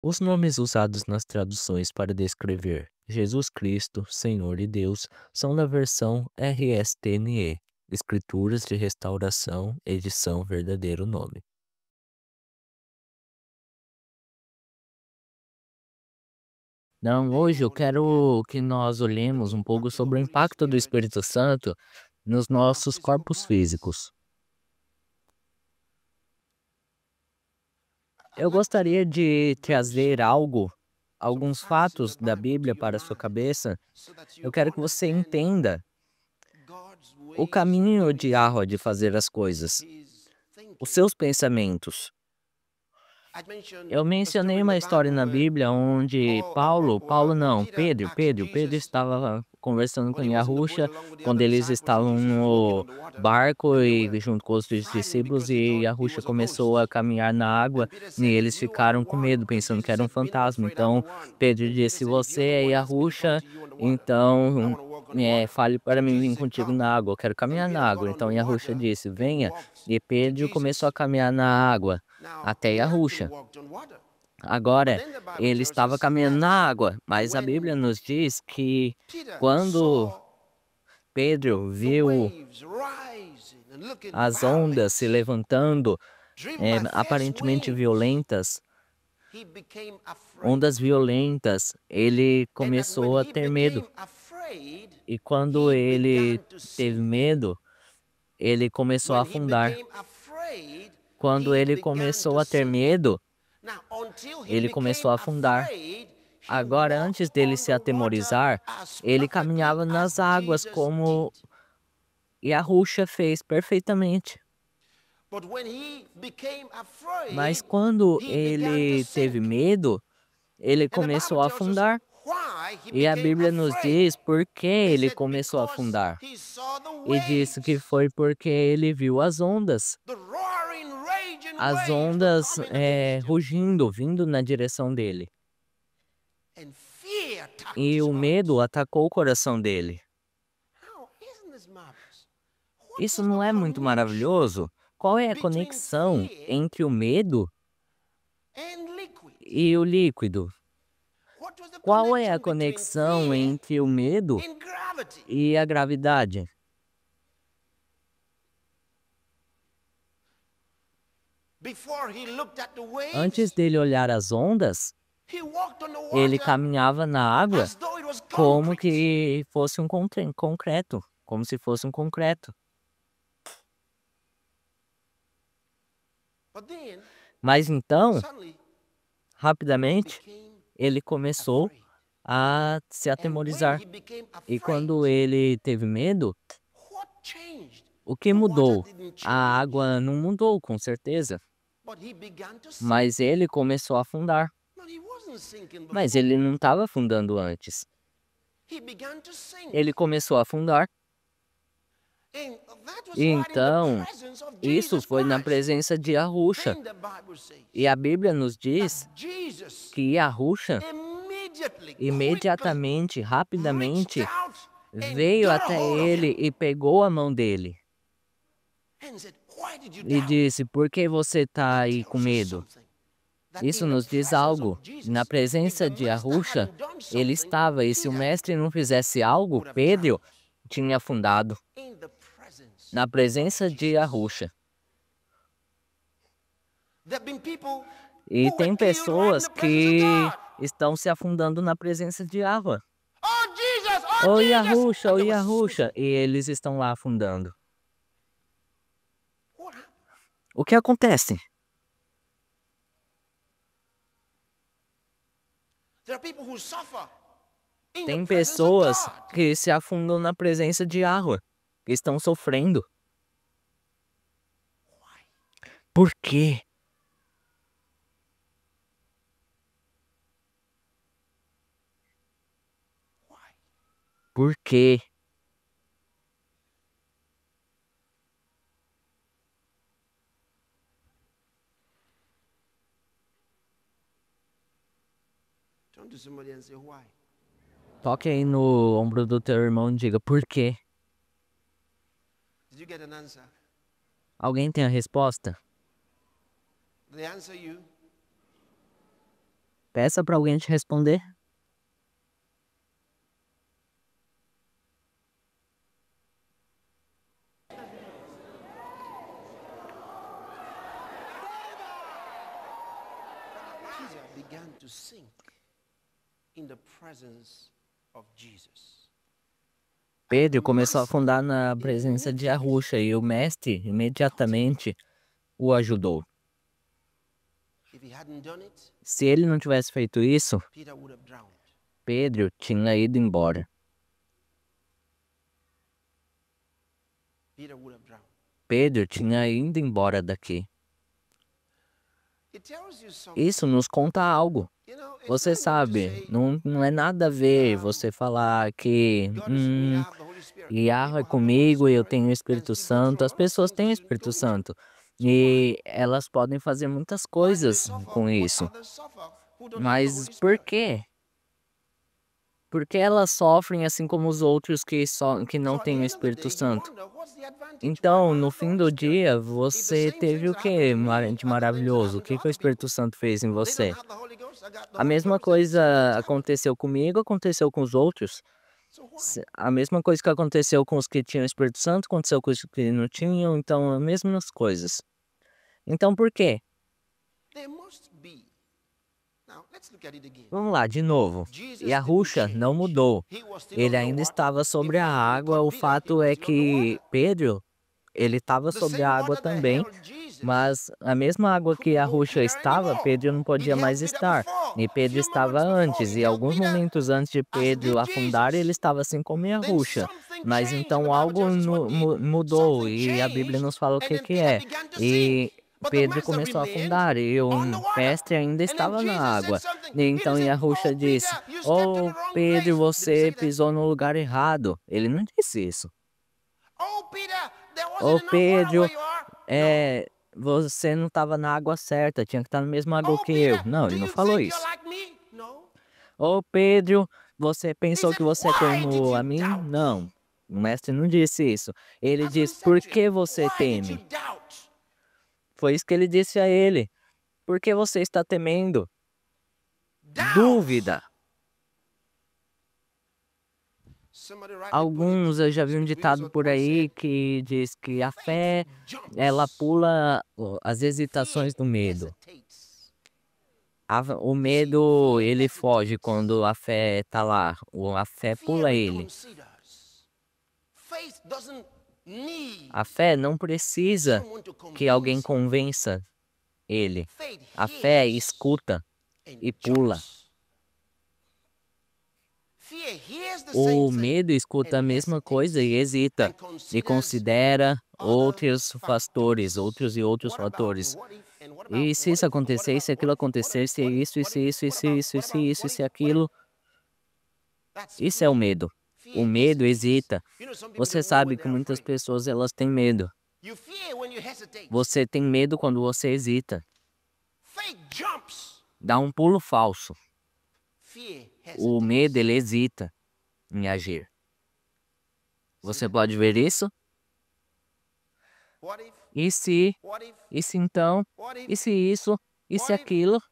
Os nomes usados nas traduções para descrever Jesus Cristo, Senhor e Deus, são na versão RSTNE, Escrituras de Restauração, edição verdadeiro nome. Não, hoje eu quero que nós olhemos um pouco sobre o impacto do Espírito Santo nos nossos corpos físicos. Eu gostaria de trazer alguns fatos da Bíblia para a sua cabeça. Eu quero que você entenda o caminho de Yahweh de fazer as coisas, os seus pensamentos. Eu mencionei uma história na Bíblia onde Paulo não, Pedro estava conversando com Yahusha quando eles estavam no barco e junto com os discípulos e Yahusha começou a caminhar na água e eles ficaram com medo, pensando que era um fantasma. Então Pedro disse: "Você é Yahusha, então fale para mim vir contigo na água, eu quero caminhar na água." Então Yahusha disse: "Venha." E Pedro começou a caminhar na água até Yahusha. Agora, ele estava caminhando na água, mas a Bíblia nos diz que quando Pedro viu as ondas se levantando, aparentemente violentas, ondas violentas, ele começou a ter medo. E quando ele teve medo, ele começou a afundar. Quando ele começou a ter medo, ele começou a afundar. Agora, antes dele se atemorizar, ele caminhava nas águas como Yahusha fez perfeitamente. Mas quando ele teve medo, ele começou a afundar. E a Bíblia nos diz por que ele começou a afundar. E disse que foi porque ele viu as ondas rugindo, vindo na direção dele. E o medo atacou o coração dele. Isso não é muito maravilhoso? Qual é a conexão entre o medo e o líquido? Qual é a conexão entre o medo e a gravidade? Antes dele olhar as ondas, ele caminhava na água como que fosse um concreto, como se fosse um concreto. Mas então, rapidamente, ele começou a se atemorizar. E quando ele teve medo, o que mudou? A água não mudou, com certeza, mas ele começou a afundar. Mas ele não estava afundando antes. Ele começou a afundar. E então, isso foi na presença de Yahusha. E a Bíblia nos diz que Yahusha imediatamente, rapidamente, veio até ele e pegou a mão dele e disse: "Por que você está aí com medo?" Isso nos diz algo. Na presença de Yahusha, ele estava, e se o mestre não fizesse algo, Pedro tinha afundado. Na presença de Yahusha. E tem pessoas que estão se afundando na presença de Yahweh. Oh Yahusha, e eles estão lá afundando. O que acontece? Tem pessoas que se afundam na presença de Yahweh, que estão sofrendo. Por quê? Por quê? Toque aí no ombro do teu irmão e diga por quê. Alguém tem a resposta? Peça para alguém te responder. Peter began to sink in the presence of Jesus. Pedro começou a afundar na presença de Yahusha e o mestre imediatamente o ajudou. If he hadn't done it, Se ele não tivesse feito isso, Peter would have drowned. Pedro tinha ido embora. Peter would have drowned. Pedro tinha ido embora daqui. It tells you something. Isso nos conta algo. You know, it's Você not good to sabe, say, não é nada a ver você falar que God is with me, I have the Holy Spirit. Yahweh People é have the Holy comigo e eu Spirit tenho o and Espírito still go Santo. through a As lot of pessoas things têm o you Espírito don't Santo. So why? E elas podem fazer muitas Why do they coisas suffer com what isso. others suffer who don't have the Mas Holy por Spirit? quê? Porque elas sofrem assim como os outros que não So at the têm o end of the Espírito day, you Santo. wonder what's the advantage? Então, Why do I no have the fim Holy do Spirit? dia, If the você same teve things o are que happening to me, de are the things that maravilhoso? O happen to que o other Espírito people. Santo fez em They don't você? have the Holy Ghost. I got the A Holy mesma Ghost. And coisa sometimes. aconteceu comigo, aconteceu com os outros. So why? A mesma coisa que aconteceu com os que tinham o Espírito Santo, aconteceu com os que não tinham, então as mesmas coisas. Então por quê? There must be. Now let's look at it again. Vamos lá, de novo. Jesus Yahusha didn't não change. mudou. He was still Ele on the ainda water. estava In sobre a fact, when he água. taught O Peter, he fato was é still on the que water. Pedro, ele estava The sobre a same água water that também. held Jesus Mas a mesma água que couldn't hold Yahusha Peter estava, anymore. Pedro não It podia held mais Peter estar. before. E Pedro Few estava moments before, antes. it E held alguns Peter momentos antes de as Pedro did afundar, ele Jesus. estava assim como Then Yahusha. something Mas changed. The então Bible algo tells us what did. mudou. Something E a Bíblia changed, nos fala o and que then que Peter é. began to E sink. But the Pedro master começou a remained afundar e o on the water. mestre ainda And then estava na Jesus said água. something. E Peter então said, Yahusha "Oh, disse: Peter, you stepped to "Oh, the wrong Pedro, place." Did he você say that? pisou no lugar errado." Ele não disse isso. Oh, Peter, there "Oh, wasn't enough water Pedro, where you are. No. você não estava na água certa, tinha que estar na mesma água Oh, que eu." Peter, Não, do ele não you falou think you're isso. like me? No. "Ô Pedro, você He pensou said, que você é why did como you a mim?" doubt? Não, o mestre não disse isso. Ele That's what he disse: said "Por to him. que você Why did you teme?" doubt? Foi isso que ele disse a ele. "Por que você está temendo?" Doubt. Dúvida. Somebody rightly put it. Alguns, eu já vi um Smith ditado Wigglesworth por once aí said, que diz que a fé, faith ela jumps. pula as Fear hesitações do medo. hesitates. O medo, ele foge quando a fé tá lá. A fé Fear pula ele. reconsiders. Faith doesn't need A fé não precisa someone to que alguém convince it. convença ele. Faith A fé hears escuta and e pula. jumps. Fear hears the O same thing medo escuta a and mesma coisa e hesitates hesita. and E considers considera other outros fatores, factors. outros e outros What about and fatores. what if and what about E and se what isso if and what acontecer, e about se aquilo acontecer, se isso, e se isso, e se isso, e se isso, e se aquilo. That's Isso é o fear. medo. O Fear medo hesitates. hesita. You know, some people Você get more when sabe que they're muitas afraid. pessoas elas têm medo. You fear when you hesitate. Você tem medo quando você hesita. Faith jumps. Dá um pulo falso. Fear O medo, hesitates. ele hesita em agir. Você that? pode ver isso? What if? E se? What if? E se então? What if? E se isso? E se What if? aquilo?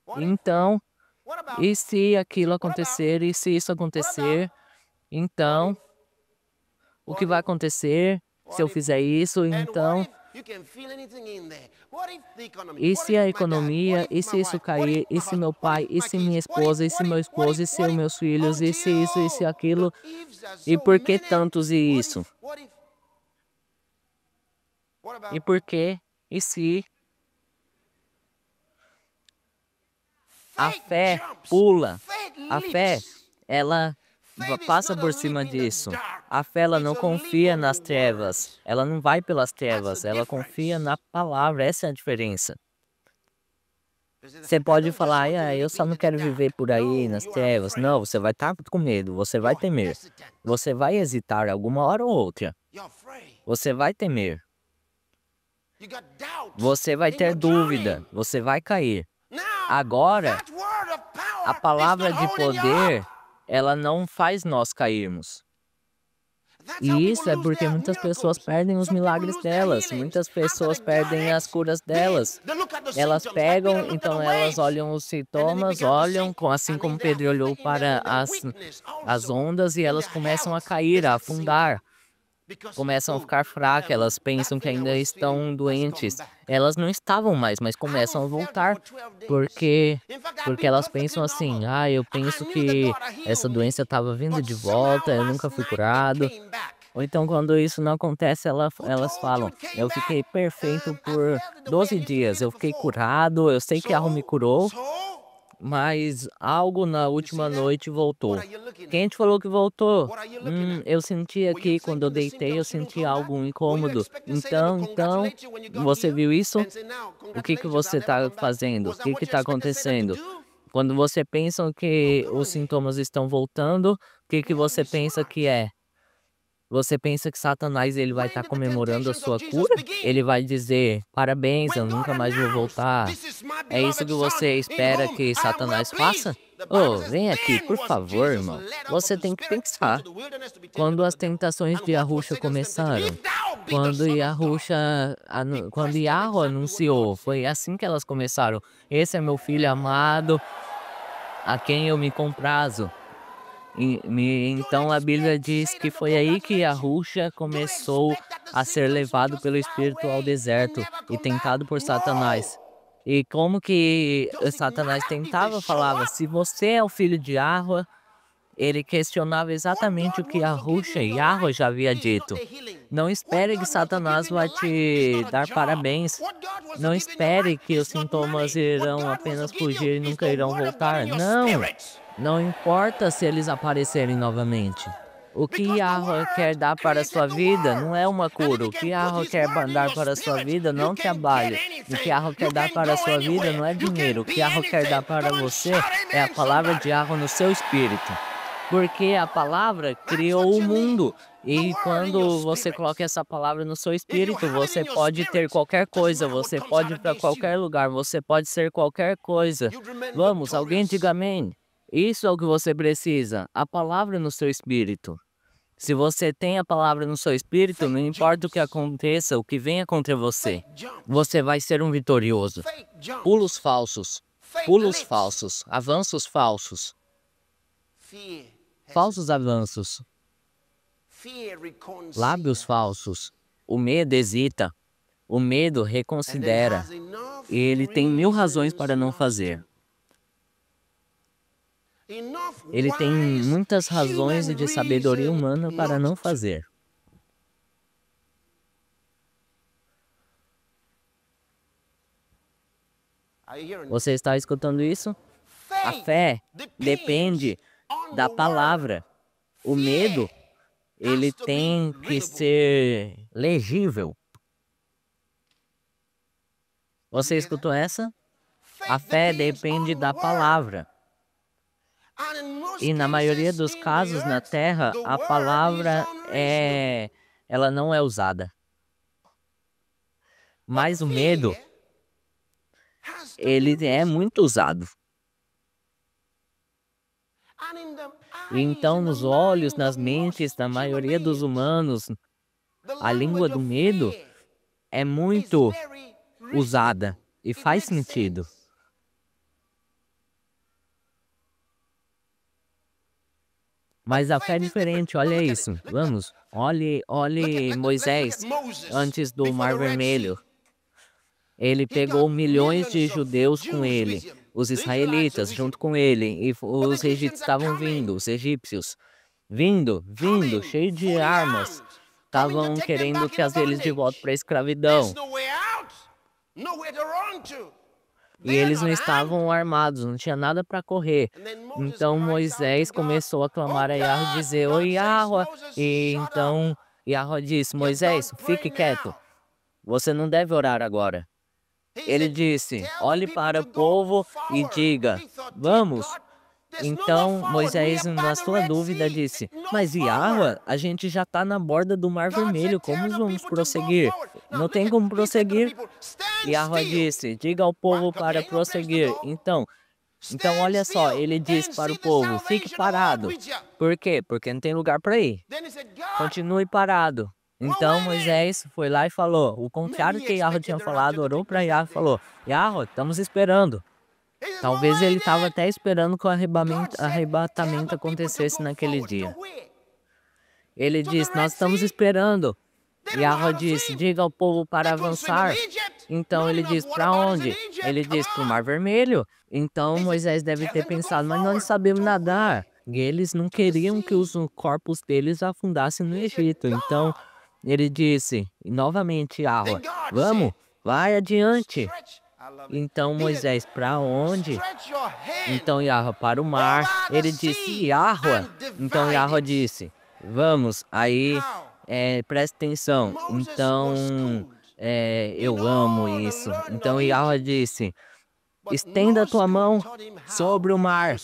What if? Então? What about? E se aquilo What about? acontecer? E se isso What acontecer? about? Então? What if? O que What vai if? acontecer se eu What if? fizer isso? And what Então? if you can feel anything in there? What if the economy? E What se if a my dad? What economia? if E my se isso wife? What if cair? my E se meu husband? What pai? if E my se minha kids? What if? esposa? E se What meu if? What esposo? E if? se What os if? meus filhos? E se isso? E se Until aquilo? the ifs are E so por que many. tantos e What isso? if? What if? What about? E por que? E se? A Faith fé jumps. pula. Faith A fé, leaps. ela Faith is passa not a por leap cima in the disso. dark. A fé, ela It's não a leap confia on nas the trevas. word. Ela não vai pelas That's the trevas. Ela confia na difference. palavra. Essa é a diferença. You see that? Você I pode don't just falar, want to eu leap só não into the quero viver dark. por aí No, nas you are trevas. afraid. Não, você vai estar com medo. Você vai You're temer. hesitant. Você vai hesitar alguma hora ou outra. You're afraid. Você vai temer. You got doubt Você vai in ter your dúvida. drowning. Você vai cair. Now, Agora, that word of a power is palavra not de holding you poder, up. ela não faz nós cairmos. E isso é porque muitas pessoas perdem os milagres delas, muitas pessoas perdem as curas delas. Elas pegam, então elas olham os sintomas, olham, assim como Pedro olhou para as ondas e elas começam a cair, a afundar. Começam a ficar fracas, elas pensam que ainda estão doentes. Elas não estavam mais, mas começam a voltar, porque elas pensam assim: "Ah, eu penso que essa doença estava vindo de volta, eu nunca fui curado". Ou então quando isso não acontece, elas falam: "Eu fiquei perfeito por 12 dias, eu fiquei curado, eu sei que algo me curou, mas algo na última noite voltou". Quem te falou que voltou? Eu senti aqui quando eu deitei, eu senti algo incômodo. Então, você viu isso? O que que você está fazendo? O que que está acontecendo? Quando você pensa que os sintomas estão voltando, o que que você pensa que é? Você pensa que Satanás ele vai estar comemorando a sua cura? Ele vai dizer: "Parabéns, eu nunca mais vou voltar". É isso que você espera que Satanás faça? Oh, vem aqui, por favor, irmão. Você tem que pensar. Quando as tentações de Yahusha começaram, quando Yahweh anunciou, foi assim que elas começaram. Esse é meu filho amado, a quem eu me comprazo. Então a Bíblia diz que foi aí que Yahusha começou a ser levado pelo Espírito ao deserto e tentado por Satanás. E como que Satanás tentava, falava: "Se você é o filho de Yahweh", ele questionava exatamente o que Yahweh já havia dito. Não espere que Satanás vai te dar parabéns. Não espere que os sintomas irão apenas fugir e nunca irão voltar. Não! Não importa se eles aparecerem novamente. O que Yahweh quer dar para a sua vida não é uma cura. O que Yahweh quer dar para a sua vida não trabalho. O que Yahweh quer dar para a sua vida não é dinheiro. O que Yahweh quer dar para você é a palavra de Yahweh no seu espírito. Porque a palavra criou o mundo. E quando você coloca essa palavra no seu espírito, você pode ter qualquer coisa, você pode ir para qualquer lugar, você pode ser qualquer coisa. Vamos, alguém diga amém. Isso é o que você precisa, a palavra no seu espírito. Se você tem a palavra no seu espírito, não importa o que aconteça, o que venha contra você, você vai ser um vitorioso. Pulos falsos, avanços falsos, falsos avanços, lábios falsos. O medo hesita, o medo reconsidera, e ele tem 1000 razões para não fazer. Ele tem muitas razões de sabedoria humana para não fazer. Você está escutando isso? A fé depende da palavra. O medo, ele tem que ser legível. Você escutou essa? A fé depende da palavra. E na maioria dos casos na Terra, a palavra ela não é usada. Mas o medo, ele é muito usado. E então nos olhos, nas mentes da maioria dos humanos, a língua do medo é muito usada e faz sentido. Mas a fé é diferente, olha isso. Vamos, olhe Moisés antes do Mar Vermelho. Ele pegou milhões de judeus com ele, os israelitas junto com ele, e os egípcios estavam vindo, os egípcios, vindo, cheios de armas, estavam querendo trazer eles de volta para a escravidão. E eles não estavam armados, não tinha nada para correr. Então Moisés começou a clamar a Yahweh, dizer: "Oi, Yahweh". E então Yahweh disse: "Moisés, fique quieto. Você não deve orar agora". Ele disse: "Olhe para o povo e diga, vamos". Então Moisés, na sua dúvida, disse: "Mas Yahweh, a gente já está na borda do Mar Vermelho, como vamos prosseguir? Não tem como prosseguir". Yahweh disse: "Diga ao povo para prosseguir". Então, Então, olha só, ele diz para o povo, fique parado. Por quê? Porque não tem lugar para ir. Continue parado. Então Moisés foi lá e falou, o contrário que Yahweh tinha falado, orou para Yahweh e falou, Yahweh, estamos esperando. Talvez ele estava até esperando que o arrebatamento acontecesse naquele dia. Ele disse, nós estamos esperando. Yahweh disse, diga ao povo para avançar. Então ele diz, para onde? Ele diz, para o Mar Vermelho. Então Moisés deve ter pensado, mas nós não sabemos nadar. E eles não queriam que os corpos deles afundassem no Egito. Então ele disse, novamente, Yahweh, vamos, vai adiante. Então Moisés, para onde? Então Yahweh, para o mar. Ele disse, Yahweh. Então Yahweh disse, vamos, aí, presta atenção. Então, eu amo isso. Então Yahweh disse, estenda a tua mão sobre o mar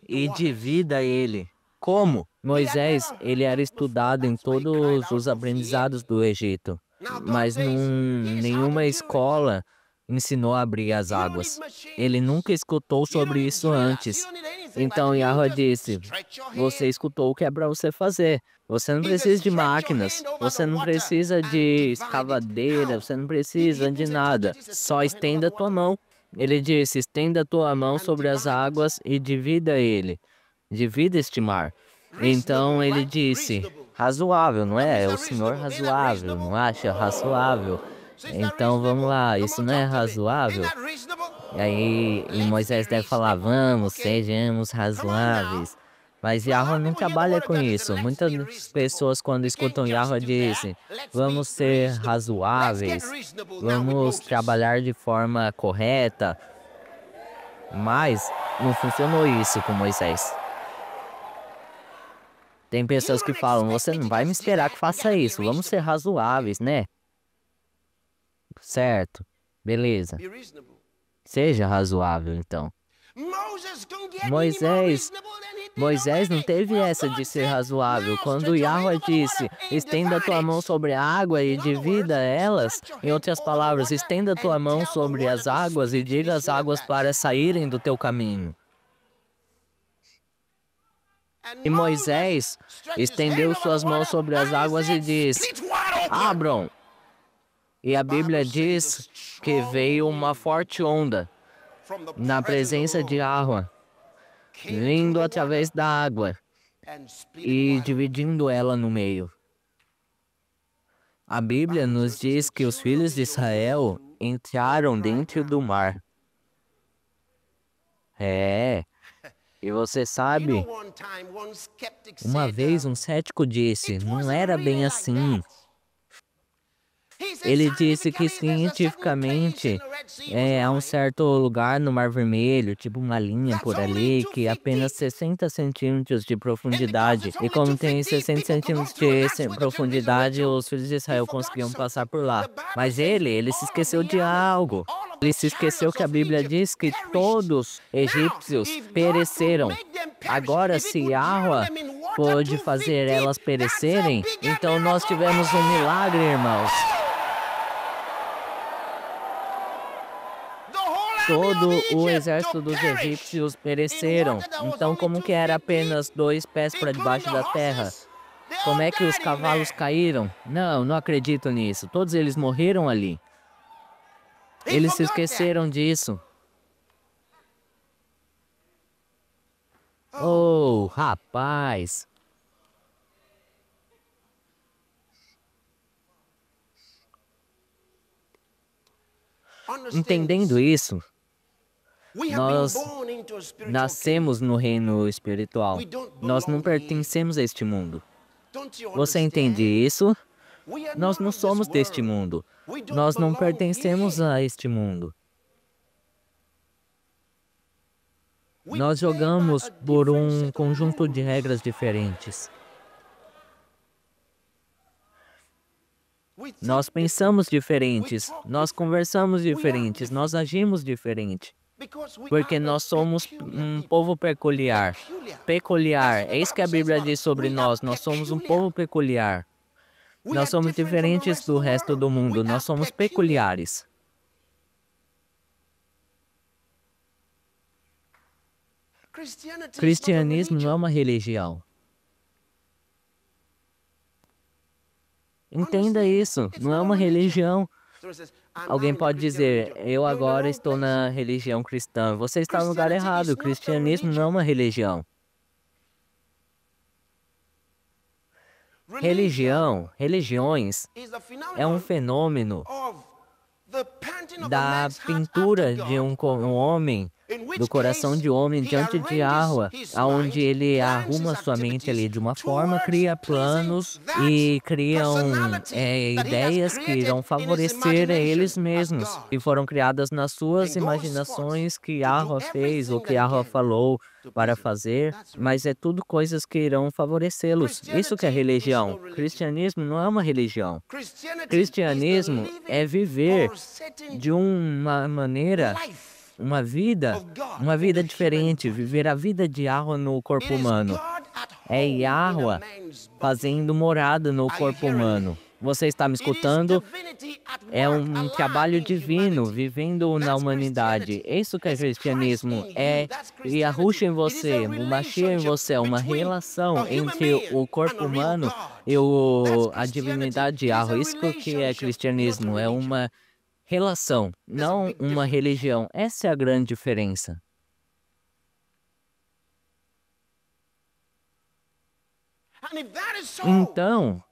e divida ele. Como? Moisés, ele era estudado em todos os aprendizados do Egito, mas nenhuma escola ensinou a abrir as águas. Ele nunca escutou sobre isso antes. Então Yahweh disse, você escutou o que é para você fazer. Você não precisa de máquinas, você não precisa de escavadeira, você não precisa de nada. Só estenda a tua mão. Ele disse, estenda a tua mão sobre as águas e divida ele. Divida este mar. Então ele disse, razoável, não é? É o Senhor razoável, não acha razoável? Então vamos lá, isso não é razoável? E aí Moisés deve falar, vamos, sejamos razoáveis. Mas Yahweh não trabalha com isso. Muitas pessoas quando escutam Yahweh dizem, vamos ser razoáveis, vamos trabalhar de forma correta. Mas não funcionou isso com Moisés. Tem pessoas que falam, você não vai me esperar que faça isso, vamos ser razoáveis, né? Certo, beleza. Seja razoável, então. Moisés não teve essa de ser razoável. Quando Yahweh disse, estenda a tua mão sobre a água e divida elas, em outras palavras, estenda a tua mão sobre as águas e diga às águas para saírem do teu caminho. E Moisés estendeu suas mãos sobre as águas e disse, abram. E a Bíblia diz que veio uma forte onda na presença de Yahweh, vindo através da água e dividindo ela no meio. A Bíblia nos diz que os filhos de Israel entraram dentro do mar. E você sabe, uma vez um cético disse, não era bem assim. Ele disse que cientificamente há um certo lugar no Mar Vermelho, tipo uma linha por ali, que apenas 60 centímetros de profundidade. E como tem 60 centímetros de profundidade, os filhos de Israel conseguiam passar por lá. Mas ele se esqueceu de algo. Ele se esqueceu que a Bíblia diz que todos os egípcios pereceram. Agora, se Yahweh pôde fazer elas perecerem, então nós tivemos um milagre, irmãos. Todo o exército dos egípcios pereceram. Então como que era apenas 2 pés para debaixo da terra? Como é que os cavalos caíram? Não acredito nisso. Todos eles morreram ali. Eles se esqueceram disso. Oh, rapaz. Entendendo isso, nós nascemos no reino espiritual. Nós não pertencemos a este mundo. Você entende isso? Nós não somos deste mundo. Nós não pertencemos a este mundo. Nós jogamos por um conjunto de regras diferentes. Nós pensamos diferentes, nós conversamos diferentes, nós agimos diferente. Porque nós somos um povo peculiar. Peculiar, é isso que a Bíblia diz sobre nós. Nós somos um povo peculiar. Nós somos diferentes do resto do mundo. Nós somos peculiares. Cristianismo não é uma religião. Entenda isso, não é uma religião. Alguém pode dizer, eu agora estou na religião cristã. Você está no lugar errado, o cristianismo não é uma religião. Religiões, é um fenômeno da pintura de um homem, do coração de homem diante de Yahweh, aonde ele arruma sua mente ali de uma forma, cria planos e criam ideias que irão favorecer a eles mesmos, e foram criadas nas suas imaginações que Yahweh fez ou que Yahweh falou para fazer, mas é tudo coisas que irão favorecê-los. Isso que é religião. Cristianismo não é uma religião. Cristianismo é viver de uma maneira, uma vida diferente, viver a vida de Yahweh no corpo humano. É Yahweh fazendo morada no corpo humano. Você está me escutando? É um trabalho divino, vivendo na humanidade. Isso que é cristianismo. É Yahushua em você, o Mashiach em você. É uma relação entre o corpo humano e a divindade de Yahweh. Isso que é cristianismo. É uma relação, não uma religião. Essa é a grande diferença. Então,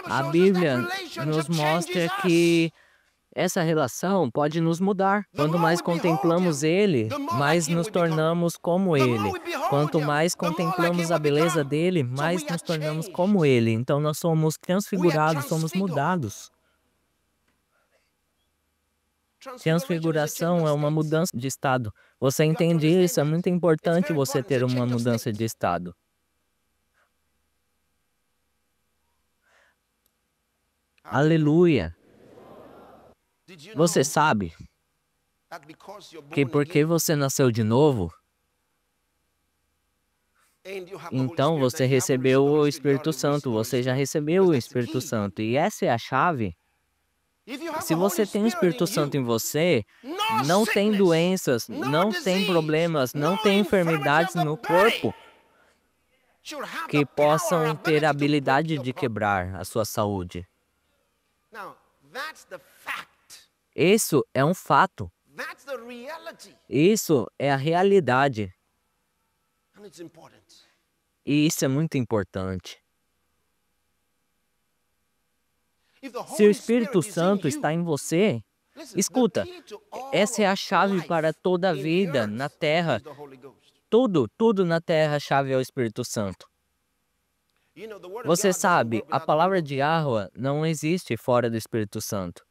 a Bíblia nos mostra que essa relação pode nos mudar. Quanto mais contemplamos Ele, mais nos tornamos como Ele. Quanto mais contemplamos a beleza dEle, mais nos tornamos como Ele. Então nós somos transfigurados, somos mudados. Transfiguração é uma mudança de estado. Você entende isso? É muito importante você ter uma mudança de estado. Aleluia! Você sabe que porque você nasceu de novo, então você recebeu o Espírito Santo, você já recebeu o Espírito Santo, e essa é a chave. Se você tem o Espírito Santo em você, não tem doenças, não tem problemas, não tem enfermidades no corpo que possam ter a habilidade de quebrar a sua saúde. Isso é um fato. Isso é a realidade. E isso é muito importante. Se o Espírito Santo está em você, escuta, essa é a chave para toda a vida na Terra. Tudo na Terra, a chave é o Espírito Santo. Você sabe, a palavra de Yahweh não existe fora do Espírito Santo.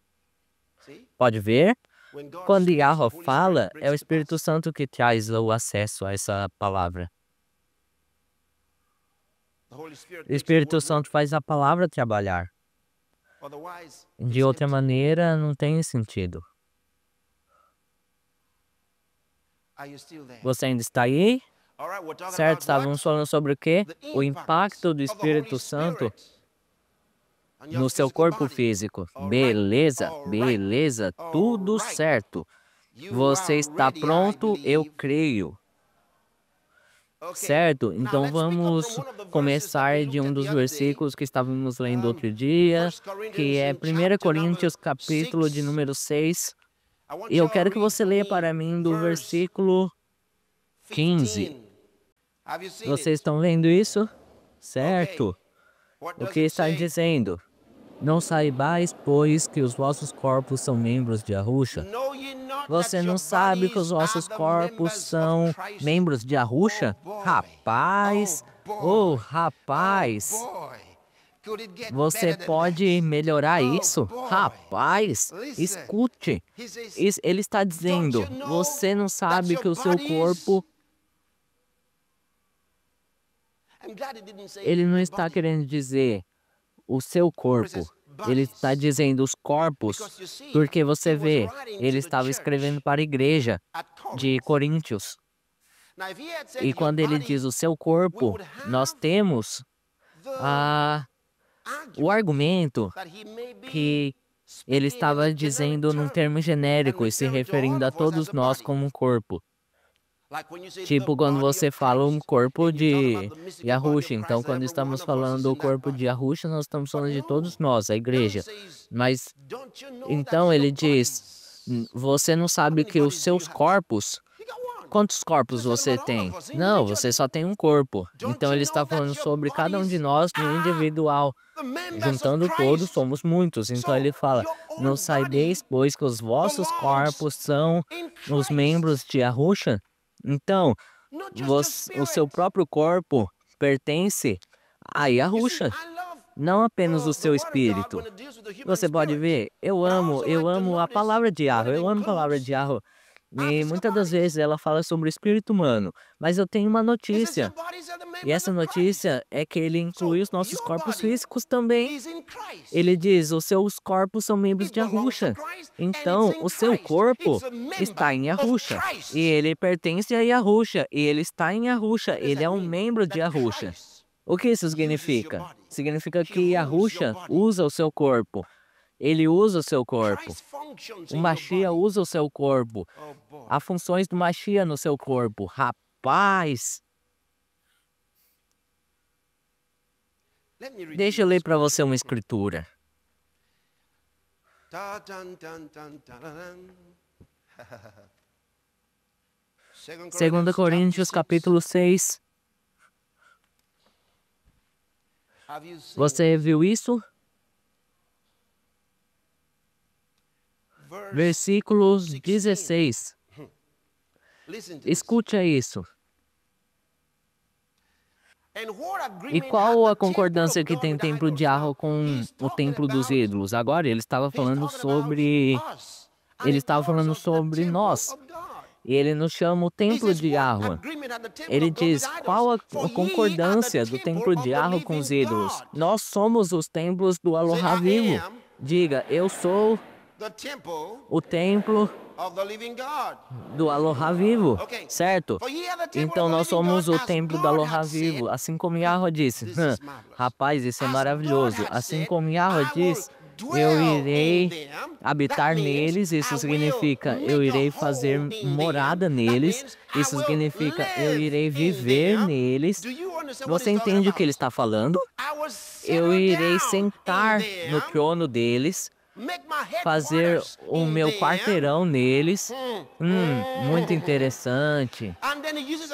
Pode ver? Quando Yahweh fala, é o Espírito Santo que traz o acesso a essa palavra. O Espírito Santo faz a palavra trabalhar. De outra maneira, não tem sentido. Você ainda está aí? Certo, estávamos falando sobre o quê? O impacto do Espírito Santo no seu corpo físico. Beleza, tudo certo. Você está pronto? Eu creio. Certo? Então vamos começar de um dos versículos que estávamos lendo outro dia, que é 1 Coríntios, capítulo de número 6. E eu quero que você leia para mim do versículo 15. Vocês estão lendo isso? Certo. O que está dizendo? Não saibais, pois, que os vossos corpos são membros de Yahushua? Você não sabe que os vossos corpos são membros de Yahushua? Rapaz! Oh, rapaz! Você pode melhorar isso? Rapaz, escute. Ele está dizendo, você não sabe que o seu corpo... Ele não está querendo dizer o seu corpo. Ele está dizendo os corpos, porque você vê, ele estava escrevendo para a igreja de Coríntios. E quando ele diz o seu corpo, nós temos o argumento que ele estava dizendo num termo genérico e se referindo a todos nós como um corpo. Tipo quando você fala um corpo de Yahusha. Então, quando estamos falando do corpo de Yahusha, nós estamos falando de todos nós, a igreja. Mas, então ele diz, você não sabe que os seus corpos... Quantos corpos você tem? Não, você só tem um corpo. Então ele está falando sobre cada um de nós no individual. Juntando todos, somos muitos. Então ele fala, não sabeis, pois, que os vossos corpos são os membros de Yahusha? Então, o seu próprio corpo pertence a Yahusha, não apenas o seu espírito. Você pode ver, eu amo a palavra de Yahweh, eu amo a palavra de Yahweh. E muitas das vezes ela fala sobre o espírito humano, mas eu tenho uma notícia, e essa notícia é que ele inclui os nossos corpos físicos também. Ele diz, os seus corpos são membros de Yahusha, então o seu corpo está em Yahusha, e ele pertence a Yahusha, e ele está em Yahusha, ele é um membro de Yahusha. O que isso significa? Significa que Yahusha usa o seu corpo. Ele usa o seu corpo. O Mashiach usa o seu corpo. Há funções do Mashiach no seu corpo. Rapaz! Deixa eu ler para você uma escritura. 2 Coríntios capítulo 6. Você viu isso? Versículos 16. Escute isso. E qual a concordância que tem o templo de Yahweh com o templo dos ídolos? Agora ele estava falando sobre nós. E ele nos chama o templo de Yahweh. Ele diz, qual a concordância do templo de Yahweh com os ídolos? Nós somos os templos do Elohim vivo. Diga, eu sou o templo do Elohim vivo, certo? Então nós somos o templo do Elohim vivo, assim como Yahweh disse. Rapaz, isso é maravilhoso. Assim como Yahweh diz, eu irei habitar neles, isso significa eu irei fazer morada neles, isso significa eu irei viver neles. Você entende o que ele está falando? Eu irei sentar no trono deles, fazer o meu quarteirão neles. Muito interessante.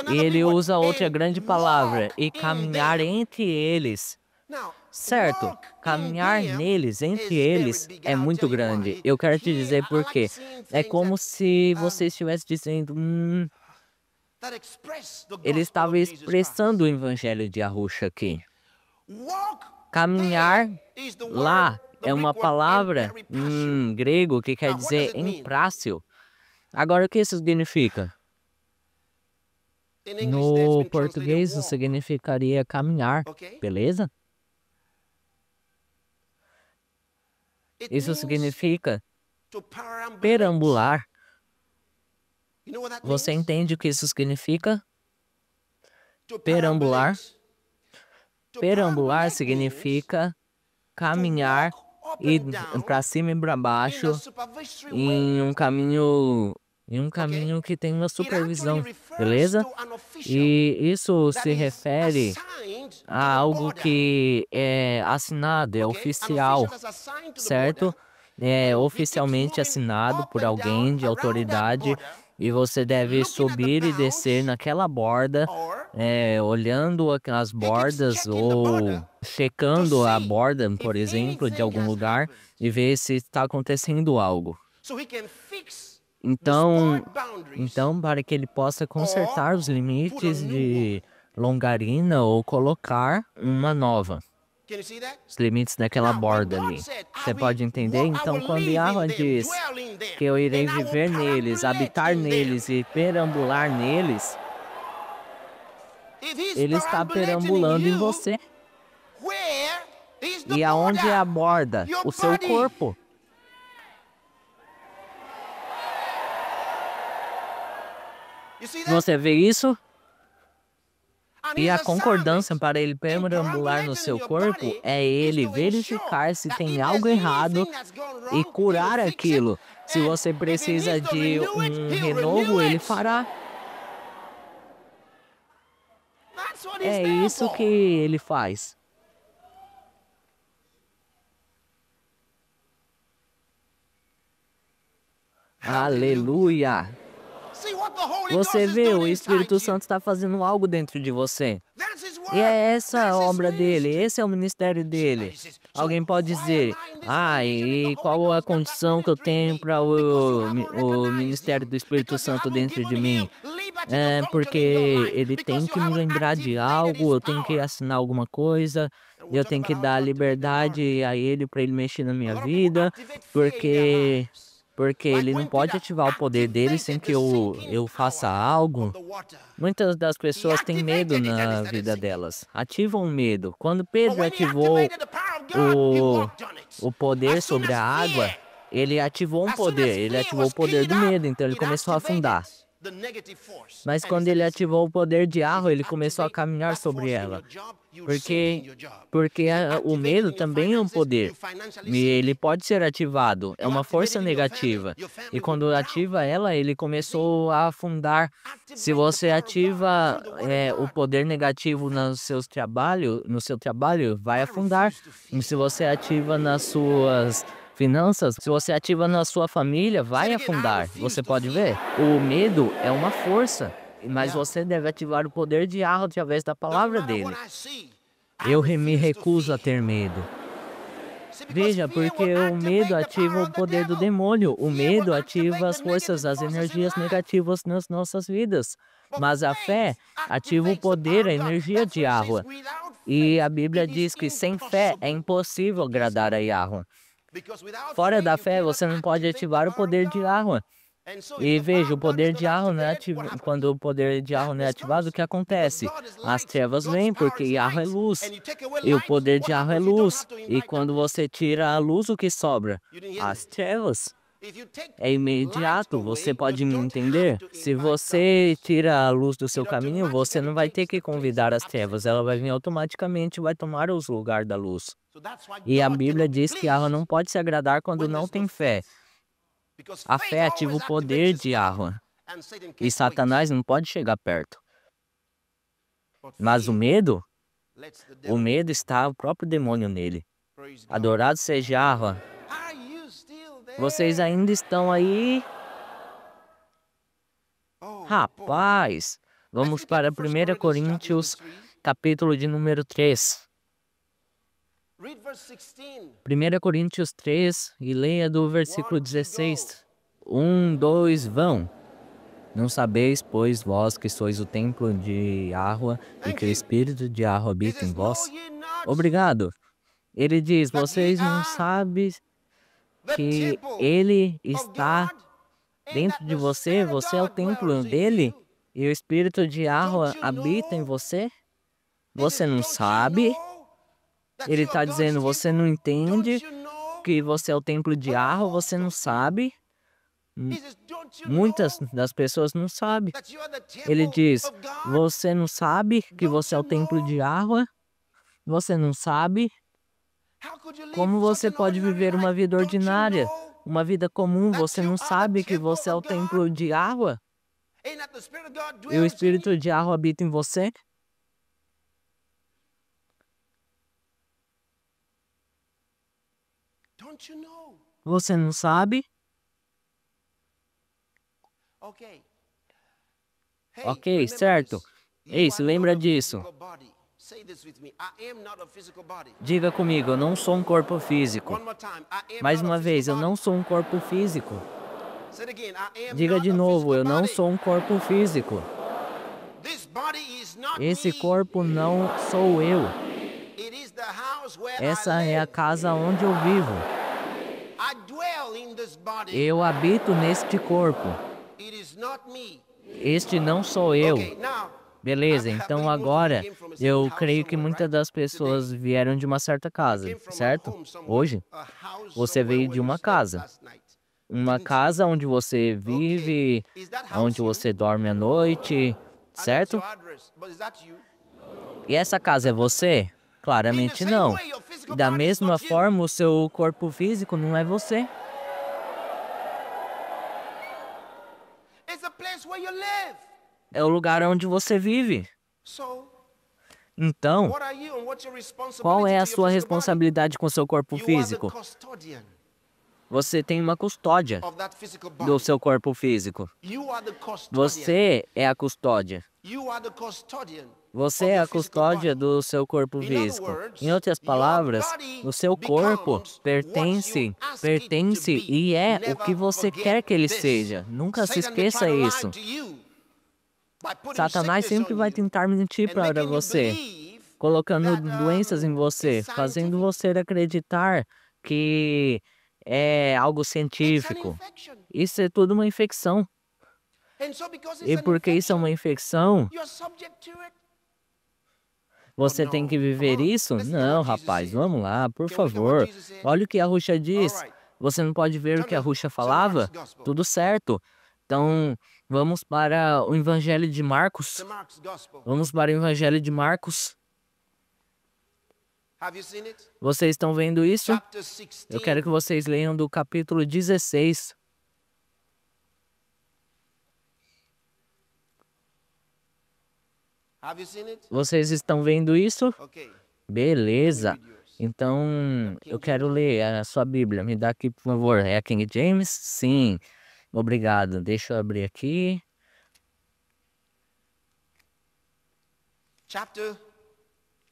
E ele usa outra grande palavra, e caminhar entre eles. Certo, caminhar neles, entre eles, é muito grande. Eu quero te dizer por quê. É como se você estivesse dizendo, ele estava expressando o evangelho de Yahusha aqui. Caminhar lá é uma palavra grego que quer dizer emprácil. Agora, o que isso significa? No português, isso significaria caminhar, beleza? Isso significa perambular. Você entende o que isso significa? Perambular. Perambular significa caminhar e para cima e para baixo em um caminho que tem uma supervisão, beleza? E isso se refere a algo que é assinado, é oficial, certo? É oficialmente assinado por alguém de autoridade, e você deve subir e descer naquela borda, olhando as bordas ou checando a borda, por exemplo, de algum lugar, e ver se está acontecendo algo. Então, para que ele possa consertar os limites de longarina ou colocar uma nova. Os limites daquela borda ali. Você pode entender? Então, quando Yahweh diz que eu irei viver neles, habitar neles e perambular neles, ele está perambulando em você. E aonde é a borda? O seu corpo. Você vê isso? E a concordância para ele perambular no seu corpo é ele verificar se tem algo errado e curar aquilo. Se você precisa de um renovo, ele fará. É isso que ele faz. Aleluia! Você vê, o Espírito Santo está fazendo algo dentro de você. E é essa a obra dele, esse é o ministério dele. Alguém pode dizer, e qual a condição que eu tenho para o ministério do Espírito Santo dentro de mim? É porque ele tem que me lembrar de algo, eu tenho que assinar alguma coisa, eu tenho que dar liberdade a ele para ele mexer na minha vida, porque ele não pode ativar o poder dele sem que eu faça algo. Muitas das pessoas têm medo na vida delas, ativam o medo. Quando Pedro ativou o, o poder sobre a água, ele ativou um poder, ele ativou o poder do medo, então ele começou a afundar. Mas quando ele ativou o poder de Arro, ele começou a caminhar sobre ela. Porque o medo também é um poder. E ele pode ser ativado. É uma força negativa. E quando ativa ela, ele começou a afundar. Se você ativa o poder negativo no seu trabalho, vai afundar. E se você ativa nas suas finanças, se você ativa na sua família, vai afundar. Você pode ver? O medo é uma força, mas você deve ativar o poder de Arro através da palavra dele. Eu me recuso a ter medo. Veja, porque o medo ativa o poder do demônio. O medo ativa as forças, as energias negativas nas nossas vidas. Mas a fé ativa o poder, a energia de Yahweh. E a Bíblia diz que sem fé é impossível agradar a Yahweh. Fora da fé, você não pode ativar o poder de Yahweh. E veja, o poder de Yahweh não é ativado. Quando o poder de Yahweh não é ativado, o que acontece? As trevas vêm, porque Yahweh é luz. E o poder de Yahweh é luz. E quando você tira a luz, o que sobra? As trevas. É imediato, você pode me entender? Se você tira a luz do seu caminho, você não vai ter que convidar as trevas. Ela vai vir automaticamente e vai tomar os lugares da luz. E a Bíblia diz que Yahweh não pode se agradar quando não tem fé. A fé ativa o poder de Yahweh. E Satanás não pode chegar perto. Mas o medo está o próprio demônio nele. Adorado seja Yahweh. Vocês ainda estão aí? Rapaz, vamos para 1 Coríntios, capítulo de número 3. 1 Coríntios 3, e leia do versículo 16. 1, 2, vão. Não sabeis, pois, vós que sois o templo de Yahweh e que o Espírito de Yahweh habita em vós? Obrigado. Ele diz, vocês não sabem que ele está dentro de você, você é o templo dele e o Espírito de Yahweh habita em você? Você não sabe? Ele está dizendo, você não entende que você é o templo de Yahweh, você não sabe? Muitas das pessoas não sabem. Ele diz, você não sabe que você é o templo de Yahweh? Você não sabe? Como você pode viver uma vida ordinária, uma vida comum? Você não sabe que você é o templo de Yahweh? E o Espírito de Yahweh habita em você? Você não sabe? Ok, certo. Ei, se lembra disso. Diga comigo, eu não sou um corpo físico. Mais uma vez, eu não sou um corpo físico. Diga de novo, eu não sou um corpo físico. Esse corpo não sou eu. Essa é a casa onde eu vivo. Eu habito neste corpo. Este não sou eu. Beleza, então agora eu creio que muitas das pessoas vieram de uma certa casa, certo? Hoje, você veio de uma casa. Uma casa onde você vive, onde você dorme à noite, certo? E essa casa é você? Claramente não. Da mesma forma, o seu corpo físico não é você. É o lugar onde você vive. Então, What are you and what's your qual responsibility é a to your sua physical body? responsabilidade com o seu corpo You are the físico? custodian Você tem uma custódia of that physical do body. seu corpo físico. You are the custodian. Você é a custódia. You are the custodian Você of é your a physical body. custódia do seu corpo In other físico. words, Em outras your palavras, body o seu corpo becomes what pertence, you ask it to pertence be. e é o Never que você forget quer que ele this. seja. Nunca se Satan may esqueça try to lie isso. to you by putting Satanás sickness sempre on vai you tentar mentir and para making you você, believe colocando that, doenças em você, it's fazendo scientific. você acreditar que é algo It's an científico. infection. Isso é tudo uma infecção. And so because it's E an porque isso é uma infection, infecção, you're subject to it. você tem que viver isso? Não, rapaz, vamos lá, por favor. Olha o que a Ruxa diz. Você não pode ver o que a Ruxa falava? Tudo certo. Então, vamos para o Evangelho de Marcos. To Mark's Gospel. Vamos para o Evangelho de Marcos. Have you seen it? Vocês estão vendo isso? Chapter 16. Eu quero que vocês leiam do capítulo 16. Have you seen it? Vocês estão vendo isso? Okay. Beleza. Read yours. Então, eu quero ler a sua Bíblia. Me dá aqui, por favor. É a King James? Sim. Obrigado. Deixa eu abrir aqui. Chapter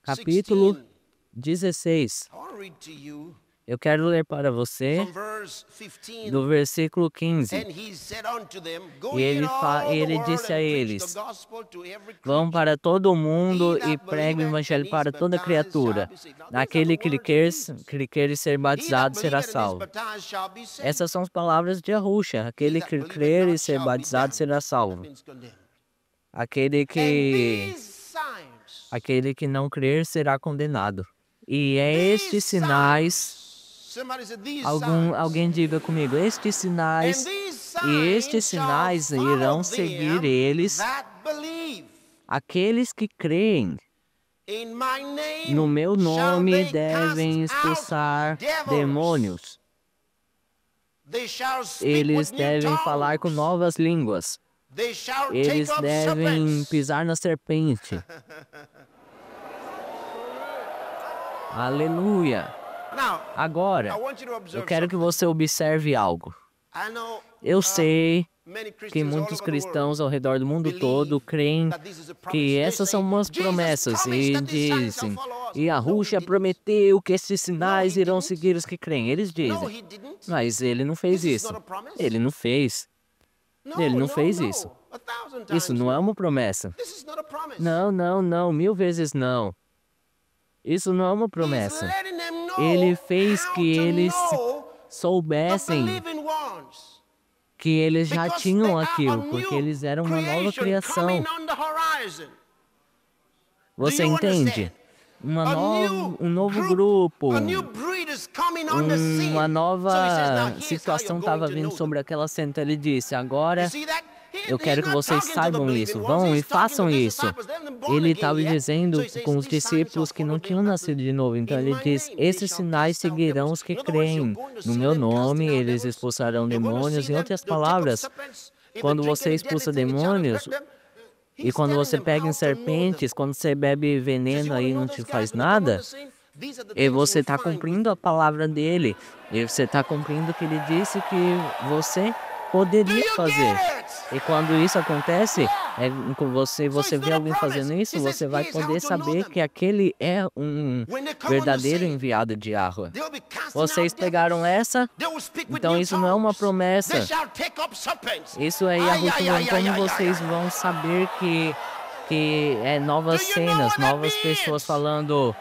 Capítulo 16. 16. I want to read to you Eu quero ler para você from verse 15. do versículo 15. And he said unto them, Go E ye ele, in all the ele world disse a and preach eles: the gospel to every Vão creature. para todo o mundo He e that pregue o believeth evangelho and is para toda baptized criatura. shall be saved. Now, these are Aquele the que words of Jesus. quer ser He that batizado será believeth and is salvo. baptized shall be saved. Essas são as palavras de Arruxa. Aquele He that que believeth crer not e ser shall be batizado damned. será That salvo. means condemned. Aquele And que these signs, não crer será condenado. E é estes these sinais, somebody said, these alguém diga comigo, estes signs, sinais, and these e estes signs sinais shall follow irão seguir them eles, that believe. aqueles que creem. In my name No meu shall nome they devem cast expulsar out devils. demônios. They shall speak Eles with new devem falar com tongues. novas línguas. They shall Eles take up devem serpents. pisar na serpente. Aleluia. Now, Agora, I want you to eu observe quero que something. você observe algo. I know, Eu sei many que Christians all muitos over the world cristãos ao redor do mundo believe todo creem that this is a promise. que They essas say, são umas Jesus promessas promised e that these signs shall dizem, follow us. e a No, he Rússia didn't. prometeu que esses sinais No, he irão didn't. seguir os que creem. Eles No, dizem, he didn't. mas ele não fez This is isso. not a promise. Ele não fez. No, Ele não no, fez no. isso. 1,000 times Isso não é no. uma promessa. This is not a promise. Não, não, não, 1000 vezes não. Isso não é uma He's promessa. letting them know Ele fez how que to eles know the soubessem believing ones. que eles já Because tinham they are aquilo, a porque new eles eram uma nova creation criação. coming on the horizon. Você Do you entende? understand? Um novo grupo, a new breed is coming on the scene. uma So he says, now, nova here's situação how you're estava going to vindo know sobre aquela senta. Ele disse, agora You see that? eu quero que vocês saibam isso, vão e façam isso. Ele estava dizendo com os discípulos que não tinham nascido de novo. Então ele diz, esses sinais seguirão os que creem. No meu nome eles expulsarão demônios. Em outras palavras, quando você expulsa demônios, e quando você pega em serpentes, quando você bebe veneno aí não te faz nada, e você está cumprindo a palavra dele. E você está cumprindo o que ele disse que você poderia fazer. E quando isso acontece, com você vê alguém fazendo isso, você vai poder saber que aquele é um verdadeiro enviado de Yahweh. Vocês pegaram essa? Então isso não é uma promessa. Isso é Yahweh falando como vocês vão saber que é novas cenas, novas pessoas falando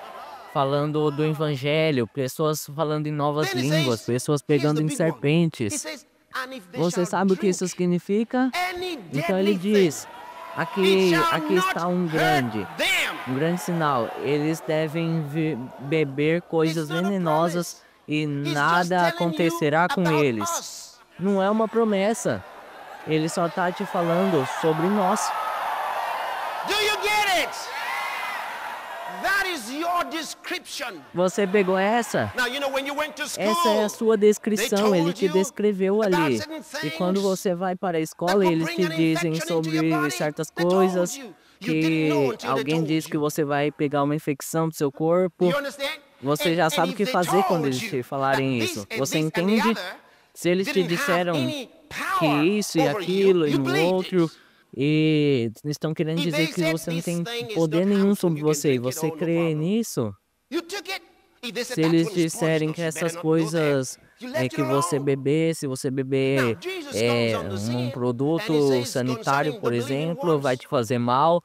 do evangelho, pessoas falando em novas línguas, pessoas pegando em serpentes. Você sabe o que isso significa? Então ele diz, aqui está um grande sinal. Eles devem beber coisas venenosas e nada acontecerá com eles. Não é uma promessa. Ele só está te falando sobre nós. Do you get it? That is your description. Você pegou essa? Now, you know, when you went to school, Essa é a sua descrição, ele te descreveu about ali. certain E quando things você vai para a that escola, will eles bring te an dizem infection into your sobre body, certas they told coisas. you. que alguém diz que você vai pegar uma infecção do seu corpo, você já sabe o que fazer quando eles te falarem isso. Você entende? Se eles te disseram que isso e aquilo e no outro, e estão querendo dizer que você não tem poder nenhum sobre você, e você crê nisso? Se eles disserem que essas coisas que você beber, se você beber um produto sanitário, por exemplo, vai te fazer mal,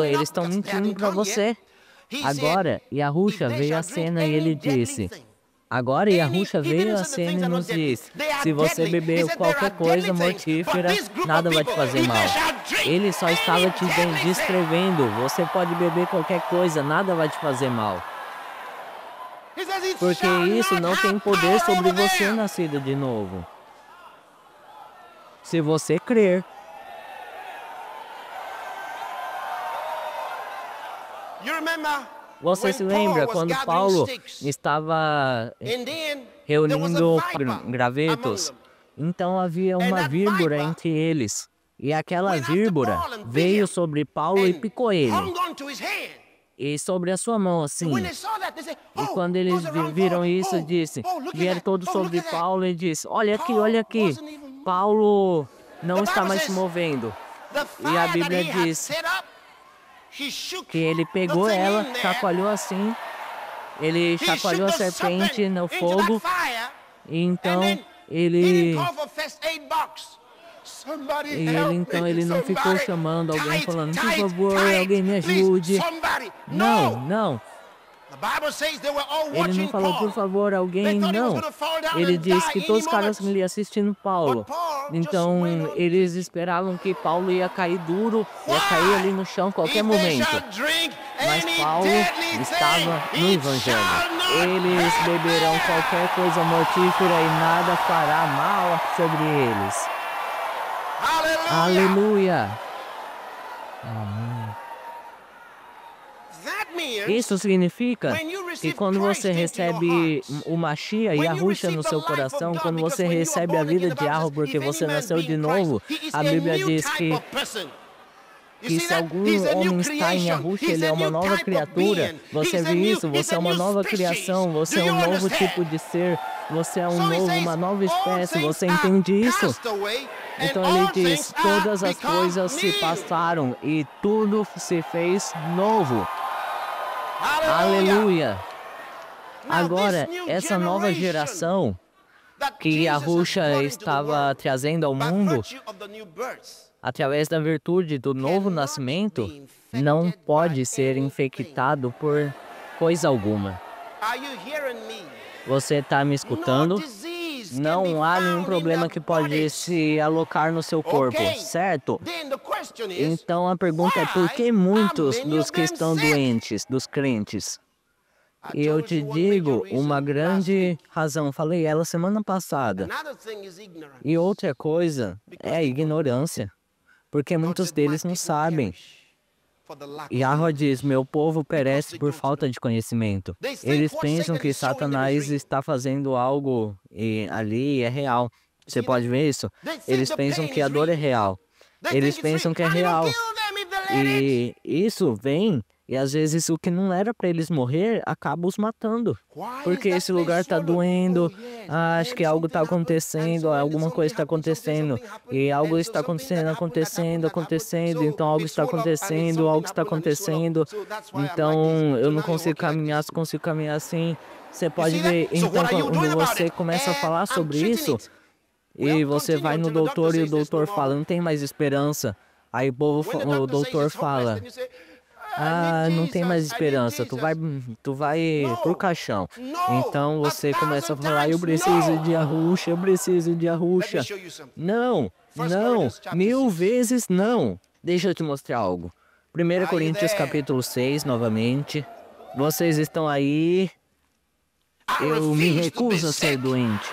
eles estão mentindo para você. Agora, Yahusha veio à cena e ele disse, agora Yahusha veio à cena e nos diz, se você beber qualquer coisa mortífera, nada vai te fazer mal. Ele só estava te descrevendo, você pode beber qualquer coisa, nada vai te fazer mal. Porque isso não tem poder sobre você, nascido de novo. Se você crer. Você se lembra quando Paulo estava reunindo gravetos? Então havia uma víbora entre eles. E aquela víbora veio sobre Paulo e picou ele. E sobre a sua mão, assim. E quando eles viram isso, vieram todos sobre Paulo e disse, olha aqui, Paulo não está mais se movendo. E a Bíblia diz que ele pegou ela, chacoalhou assim, ele chacoalhou a serpente no fogo, e então ele não ficou chamando alguém, falando, por favor, alguém me ajude. Não. Ele não falou, por favor, alguém, não. Ele disse que todos os caras ali assistindo Paulo. Então, eles esperavam que Paulo ia cair duro, ia cair ali no chão a qualquer momento. Mas Paulo estava no Evangelho. Eles beberão qualquer coisa mortífera e nada fará mal sobre eles. Aleluia! Isso significa que quando você recebe o Mashiach e Yahusha no seu coração, quando você recebe a vida de Yahweh porque você nasceu de novo, a Bíblia diz que se algum homem está em Yahusha, ele é uma nova criatura. Você vê isso? Você é uma nova criação, você é um novo tipo de ser, você é uma nova espécie, você entende isso? Então ele diz, todas as coisas se passaram e tudo se fez novo. Aleluia! Agora, essa nova geração que Yahusha estava trazendo ao mundo, através da virtude do novo nascimento, não pode ser infectado por coisa alguma. Você está me escutando? Não há nenhum problema que pode se alocar no seu corpo, certo? Então a pergunta é, por que muitos dos que estão doentes, dos crentes? E eu te digo, uma grande razão, falei ela semana passada. E outra coisa é a ignorância, porque muitos deles não sabem. Yahweh diz, meu povo perece por falta de conhecimento. Eles pensam que Satanás está fazendo algo e ali é real. Você pode ver isso? Eles pensam que a dor é real. Eles pensam que é real. E isso vem, e às vezes o que não era para eles morrer, acaba os matando. Porque esse lugar está doendo, acho que algo está acontecendo, alguma coisa está acontecendo. E algo está acontecendo, então algo está acontecendo. Então eu não consigo caminhar, se consigo caminhar assim. Você pode ver, então quando você começa a falar sobre isso, e você vai no doutor e o doutor fala, não tem mais esperança. Aí o doutor fala, não tem mais esperança, tu vai pro caixão. Então você começa a falar, eu preciso de Yahusha. Não, 1000 vezes não. Deixa eu te mostrar algo. 1 Coríntios capítulo 6, novamente. Vocês estão aí. Eu me recuso a ser doente.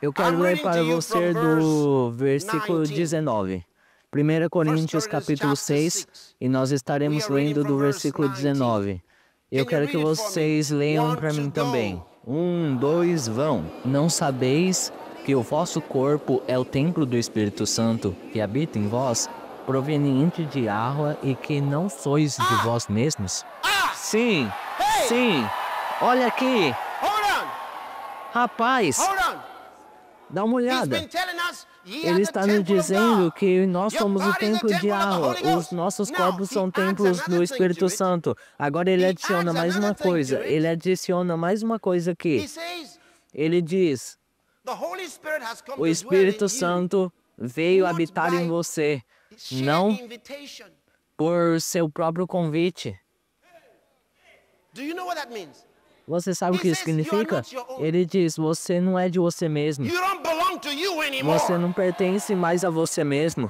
Eu quero ler para você do versículo 19. 1 Coríntios capítulo 6, e nós estaremos lendo do versículo 19. Eu quero que vocês leiam para mim também. 2, vão. Não sabeis que o vosso corpo é o templo do Espírito Santo, que habita em vós, proveniente de Yahweh, e que não sois de vós mesmos? Sim, sim. Olha aqui, Hold rapaz, on. Hold on. dá uma He's olhada. been telling us, ye Ele are the está nos temple of dizendo God. que nós Your somos o body is the templo de temple of the Yahweh, Holy Ghost. os nossos Now, corpos são he adds templos do another thing Espírito to it. Santo. Agora ele He adiciona adds mais uma another thing coisa, to it. ele adiciona mais uma coisa He aqui. says, Ele diz, the Holy Spirit has come o to dwell in Espírito you, Santo veio habitar em você, sheer não invitation. por seu próprio convite. Do you know what that means? Você sabe o que isso significa? Ele diz, você não é de você mesmo. You don't belong to you anymore. Você não pertence mais a você mesmo.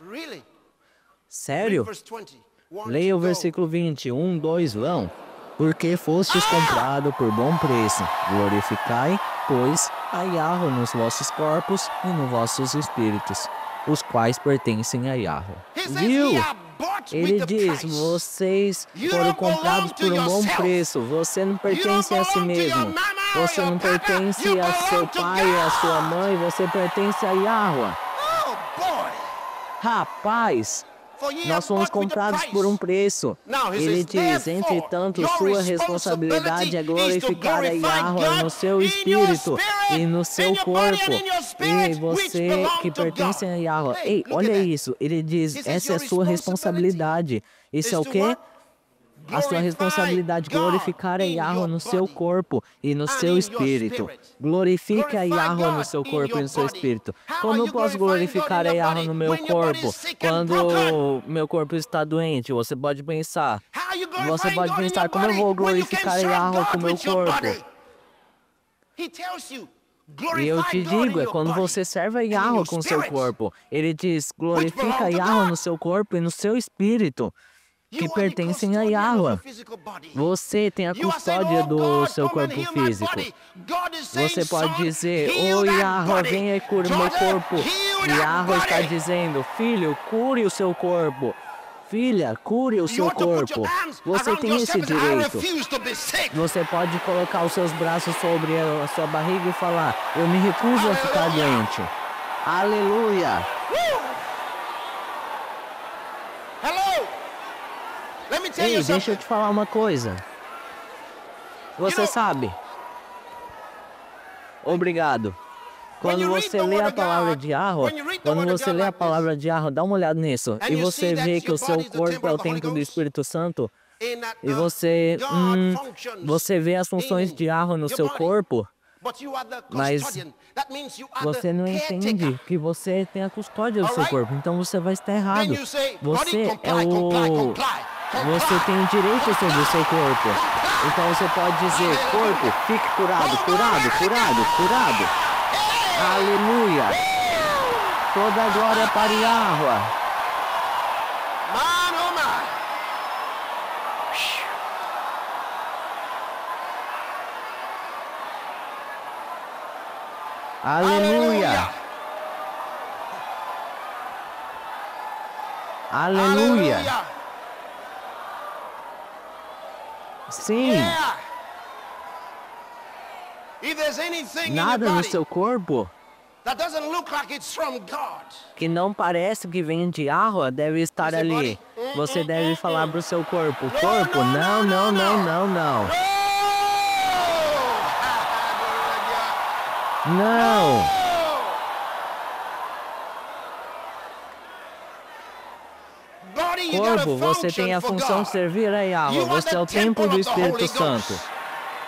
Really? Read Sério? verse 20. One, Leia o go. versículo 20, 2, vão. Porque fostes comprado por bom preço. Glorificai, pois, a Yahweh nos vossos corpos e nos vossos espíritos, os quais pertencem a Yahweh. He says, Viu? ye are bought Ele with the diz, price. vocês You foram don't comprados belong por to um bom yourself. preço. Você não pertence a si belong to your mesmo. mama or Você your não papa. pertence You a seu belong to pai e a sua God. mãe. Você pertence a Yahweh. Oh, boy. Rapaz, For ye nós are fomos bought with the comprados price. por um preço. Now, he Ele says, diz, therefore, entretanto, your sua responsabilidade é responsibility is to glorificar a glorify Yahweh no God seu in your espírito spirit, e no seu in your body corpo. and in your E spirit, which você belong que to pertence God. a Yahweh. Hey, Ei, look olha at that. isso. Ele diz, He says, essa é a your sua responsabilidade. Isso is é o to quê? what? A sua responsabilidade, glorificar a God in Yahweh your no seu body corpo e no and seu in your espírito. spirit. Glorifique a Glorify Yahweh no God seu in corpo e your no seu body. espírito. How Como are eu you posso glorifying glorificar God a in your Yahweh body no meu when your body corpo? is sick and Quando broken? meu corpo está doente, você pode pensar. How are you Você glorifying pode God in pensar, your como eu body vou when you can glorificar a serve Yahweh com God o meu with your corpo? body? He tells you, E eu glorify te God in digo, é your quando body você serve a and in Yahweh your com o seu spirit. corpo. Ele diz, glorifica belong a to Yahweh God. no seu corpo e no seu espírito, que You are the pertencem a custodian of Yahweh. your physical body. Você tem a You are saying, custódia oh do God, seu come and corpo heal my físico. body. God is saying, Você pode son, dizer, heal oh that Yahweh, body. venha e cure o meu Daughter, corpo. heal E that Yahweh está body. dizendo, filho, cure o seu corpo. Filha, cure o You seu ought to put your corpo. arms Você around tem yourself esse and say, I direito. refuse to be sick. Você pode colocar os seus braços sobre a sua barriga e falar, eu me recuso a ficar Aleluia. doente. Aleluia. Hello. Let me tell Ei, you deixa eu something. te falar uma coisa. Você sabe. Obrigado. Quando você lê a palavra de Yahweh, quando você lê a palavra de Yahweh, dá uma olhada nisso. E você vê que o seu corpo é o templo do Espírito Santo. In that, E você, God functions você vê as funções de Yahweh no your seu body. corpo, But you are the mas custodian. That means you are você the não caretaker. entende que você tem a custódia do seu Alright? corpo. Então você vai estar errado. Then you say, body, Você é comply, o... comply, comply. Você tem direito sobre o seu corpo. Então você pode dizer, corpo, fique curado, curado, curado, curado. Aleluia. Toda a glória para Yahweh. Man, oh man. Aleluia. Aleluia. Sim, Yeah. If there's anything in your nada no body seu corpo that doesn't look like it's from God, que não parece que vem de Yahweh deve estar ali. Você deve falar para o seu corpo, corpo, não, não, não, não, não. Não. Body, you got a Corpo, você function tem a for função God. de servir a Yahweh. You are Você é o the templo temple do of the Holy Espírito Santo. Ghost.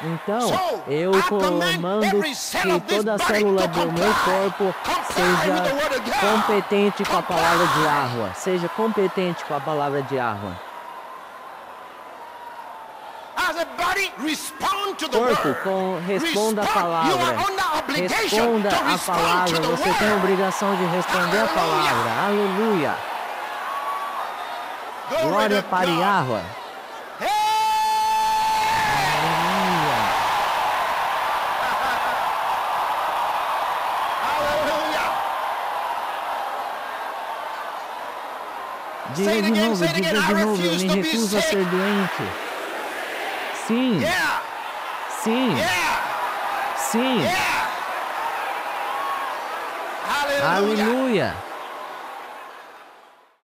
Então, So, eu I command comando every cell que of this toda body célula to do meu corpo comply with the word seja of God. competente com a palavra de Comply. Yahweh. Seja competente com a palavra de Yahweh. As a body, respond to the Corpo, word. responda a Respond. You palavra. are under obligation Responda to a respond palavra. to the Você tem a word. obrigação de responder a palavra. Aleluia. Glory Glória to para God. Yahweh. Hey! Aleluia. Hallelujah. Diga de novo, say it diga again. de I novo. Eu refuse me to be recuso a sick. ser doente. Sim. Yeah. Sim, sim. Hallelujah. Aleluia.